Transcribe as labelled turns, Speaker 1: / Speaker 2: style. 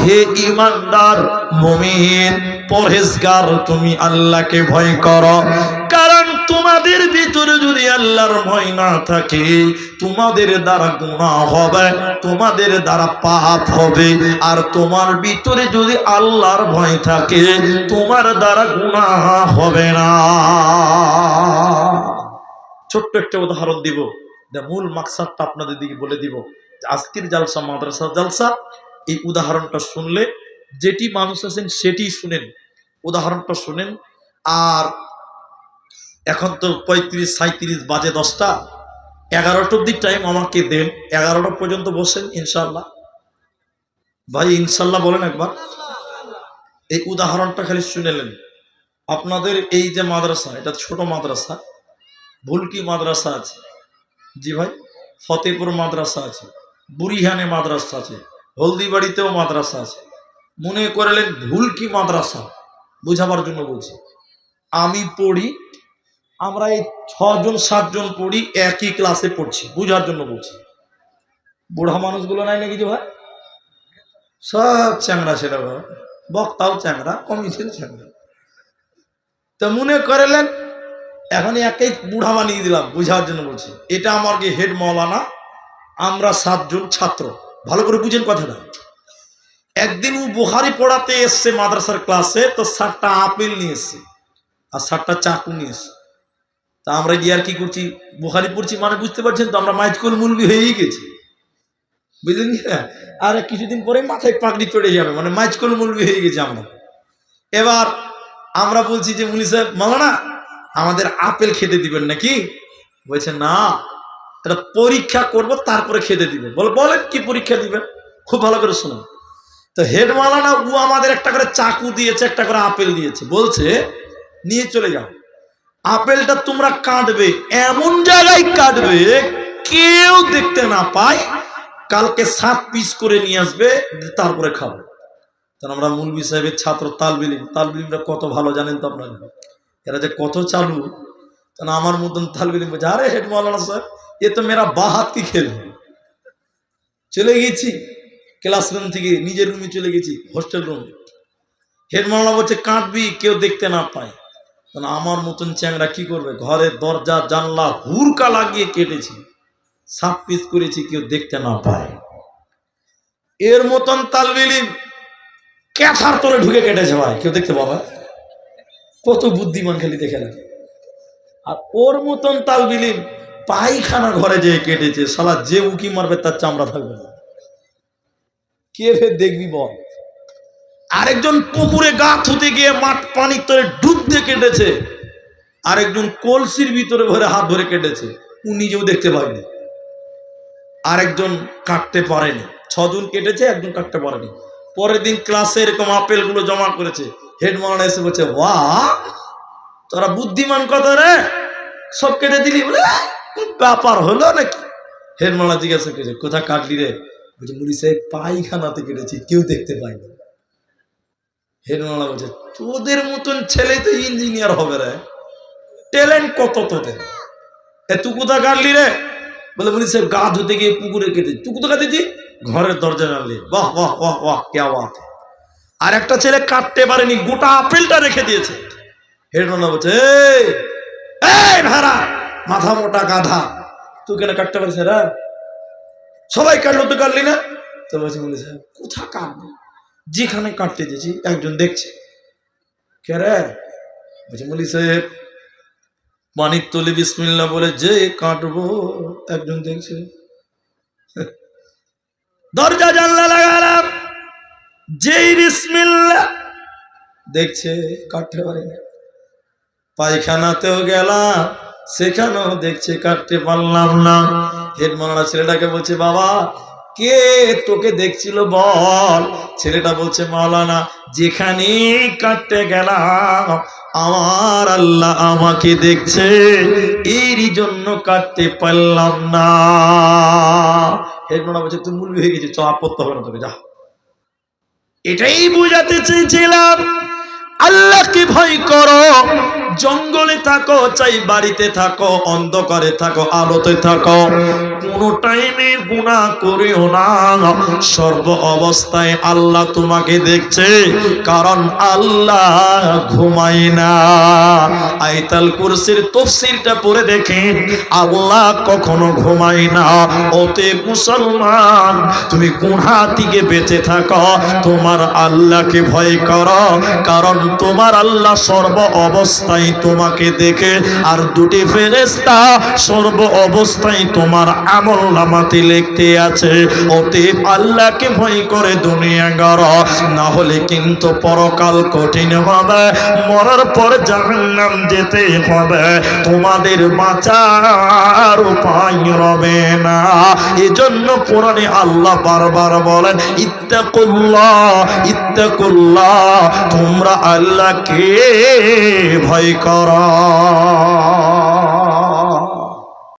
Speaker 1: হে ঈমানদার মুমিন পরহেজগার তুমি আল্লাহকে ভয় করো। কারণ তোমাদের ভিতরে যদি আল্লাহর ভয় না থাকে তোমাদের দ্বারা গুনাহ হবে, তোমাদের দ্বারা পাপ হবে। আর তোমার ভিতরে যদি আল্লাহর ভয় থাকে তোমার দ্বারা গুনাহ হবে না। ছোট্ট একটা উদাহরণ দিব, মূল মাকসাদটা আপনাদের দিকে বলে দিব। আজকের জালসা মাদ্রাসা জালসা, এই উদাহরণটা শুনলে যেটি মানুষ আছেন সেটি শুনেন, উদাহরণটা শুনেন। আর এখন তো 35-37 বাজে 10টা, 11টা অব্দি টাইম আমাকে দেন, 11টা পর্যন্ত বসেন ইনশাল্লাহ। ভাই ইনশাল্লাহ বলেন একবার। এই উদাহরণটা খালি শুনেলেন। আপনাদের এই যে মাদ্রাসা, এটা ছোট মাদ্রাসা, ভুলকি মাদ্রাসা আছে, জি ভাই, ফতেপুর মাদ্রাসা আছে, বুড়িহানে মাদ্রাসা আছে, হলদিবাড়িতেও মাদ্রাসা আছে। মনে করলেন ভুলকি মাদ্রাসা, বুঝাবার জন্য বলছি। আমি পড়ি, আমরা এই 6 জন 7 জন পড়ি, একই ক্লাসে পড়ছি, বুঝার জন্য বলছি। বুড়া মানুষগুলো নাই নাকি যে ভাই, সব চ্যাংরা, সেটা বক্তাও চ্যাংরা, কমিটির চ্যাংরা। তো মনে করলেন এখন একই বুড়া বানিয়ে দিলাম, বুঝার জন্য বলছি। এটা আমার কি হেড মৌলানা, আমরা 7 জন ছাত্র, ভালো করে বুঝেন কথাটা। একদিন ও বুখারি পড়াতে এসছে মাদ্রাসার ক্লাসে, তো 7টা আপেল নিয়ে এসছে আর 7টা চাকু নিয়ে এসছে। তা আমরা গিয়ে আর কি করছি, বুখারি পড়ছি মানে বুঝতে পারছেন তো, আমরা মাইজকুল মুলবি হয়েই গেছি, বুঝলেন কি না? আর কিছুদিন পরে মাথায় পাগড়ি চড়ে যাবে, মানে মাইজকুল মুলবি হয়ে গেছি আমরা। এবার আমরা বলছি যে মুলি সাহেব মাওলানা আমাদের আপেল খেতে দিবেন নাকি? বলছে না, এটা পরীক্ষা করব তারপরে খেতে দিবেন। বলেন কি পরীক্ষা দিবেন? খুব ভালো করে শুনুন। তো হেড মাওলানা ও আমাদের একটা করে চাকু দিয়েছে, একটা করে আপেল দিয়েছে, বলছে নিয়ে চলে যাও, আপেলটা তোমরা কাটবে, এমন জায়গায় কাটবে কেউ দেখতে না পায়, কালকে 7 পিস করে নিয়ে আসবে, তারপরে খাবো। তখন আমরা মুলবি সাহেবের ছাত্র তালবিলিমরা কত ভালো জানেন তো আপনারা, এরা যে কত চালু। তখন আমার মতন তালবিলিম বলছে, আরে হেড মৌলানা সাহেব এ তো মেরা বাহাত কি খেল। চলে গেছি ক্লাসরুম থেকে নিজের রুমে চলে গেছি, হোস্টেল রুমে। হেড মৌলানা বলছে কাটবি কেউ দেখতে না পায়। তখন আমার মতন চ্যাংরা কি করবে, ঘরের দরজা জানলা হুরকা লাগিয়ে কেটেছি, 7 পিস করেছি, কেউ দেখতে না পায়। এর মতন তালবিলিম ক্যাথার তোরে ঢুকে কেটেছে ভাই, কেউ দেখতে পাবে, কত বুদ্ধিমান খালি দেখে লাগে। আর ওর মতন তালবিলিম পায়খানা ঘরে যেয়ে কেটেছে, শালা যে উকি মারবে তার চামড়া থাকবে না, কে ফের দেখবি বল। আরেকজন পুকুরে গা ধুতে গিয়ে মাঠ পানির তরে ডুব দিয়ে কেটেছে, আরেকজন কলসির ভিতরে ভরে হাত ধরে কেটেছে, ও নিজেও দেখতে পায়নি। আরেকজন কাটতে পারেনি, 6 জন কেটেছে, একজন কাটতে পারেনি। পরের দিন ক্লাসে এরকম আপেল গুলো জমা করেছে, হেড মাওলানা এসে বলছে, বাহ তোরা বুদ্ধিমান কত রে, সব কেটে দিলি, বলে ব্যাপার হলো নাকি? হেড মাওলানা জিজ্ঞাসা করেছে, কোথা কাটলি রে? বলছে মুলি সাহেব পায়খানাতে কেটেছি, কেউ দেখতে পায়নি। হেড মাওলানা বলছে, তোদের মতন ছেলে তো ইঞ্জিনিয়ার হবে রে, ট্যালেন্ট কত তোদের, তুই কোথা কাটলি রে? বলে মুলি সাহেব গা ধুতে গিয়ে পুকুরে কেটেছি। তুই কোথা কাটেছি? ঘরের দরজা জানলি। বাহ বাহ বাহ বাহ, কে বাত। আর একটা ছেলে কাটতে পারেনি, গোটা আপেলটা রেখে দিয়েছে। হেড মাওলানা বলছে, এই ভাড়া মাথা মোটা গাধা, তুই কেন কাটতে পারিস রে? সবাই কাটলো, তুই কাটলি না? তো বলছে মুলি সাহেব কোথা কাটবো, যেখানে কাটতে দিয়েছি একজন দেখছে। কে রে? বলছে মুলি সাহেব পানির তলে বিসমিল্লাহ বলে যে কাটবো একজন দেখছে। দরজা জানলা লাগালাম, যেই বিসমিল্লাহ দেখছে, কাটতে পারে না। পায়খানাতেও গেলাম, সেখানেও দেখছে, কাটতে পারলাম না। হেড মাওলানা ছেলেটাকে বলছে, বাবা কে তোকে দেখছিল বল? ছেলেটা বলছে, মাওলানা যেখানে কাটতে গেলাম আমার আল্লাহ আমাকে দেখছে, এরই জন্য কাটতে পারলাম না। হেড মাওলানা বলছে, তুই মুলবি হয়ে গেছিস, চ আপত্তি হবে না তোকে, যা। এটাই বুঝাতে চেয়েছিলাম, আল্লাহকে ভয় করো। জঙ্গলে থাকো চাই বাড়িতে থাকো, অন্ধকারে থাকো আলোতে থাকো, কোনো টাইমে গুনাহ করিও না। সর্ব অবস্থায় আল্লাহ তোমাকে দেখছে, কারণ আল্লাহ ঘুমায় না। আয়াতুল কুরসির তাফসীরটা পড়ে দেখেন, আল্লাহ কখনো ঘুমায় না। অতএব মুসলমান, তুমি গুনাহ থেকে বেঁচে থাকো, তোমার আল্লাহকে ভয় করো, কারণ তোমার আল্লাহ সর্ব অবস্থায় তোমাকে দেখে। আর দুটি ফেরেশতা সর্ব অবস্থায় তোমার আমলনামাতে লিখতে আছে। অতএব আল্লাহকে ভয় করে দুনিয়া গড়ো, না হলে কিন্তু পরকাল কঠিন হবে, মরার পর জাহান্নাম যেতে হবে, তোমাদের বাঁচার উপায় রবে না। এজন্য কোরআনে আল্লাহ বারবার বলেন, ইত্তাকুল্লাহ ইত্তাকুল্লাহ, তোমরা আল্লাহকে ভয় করো।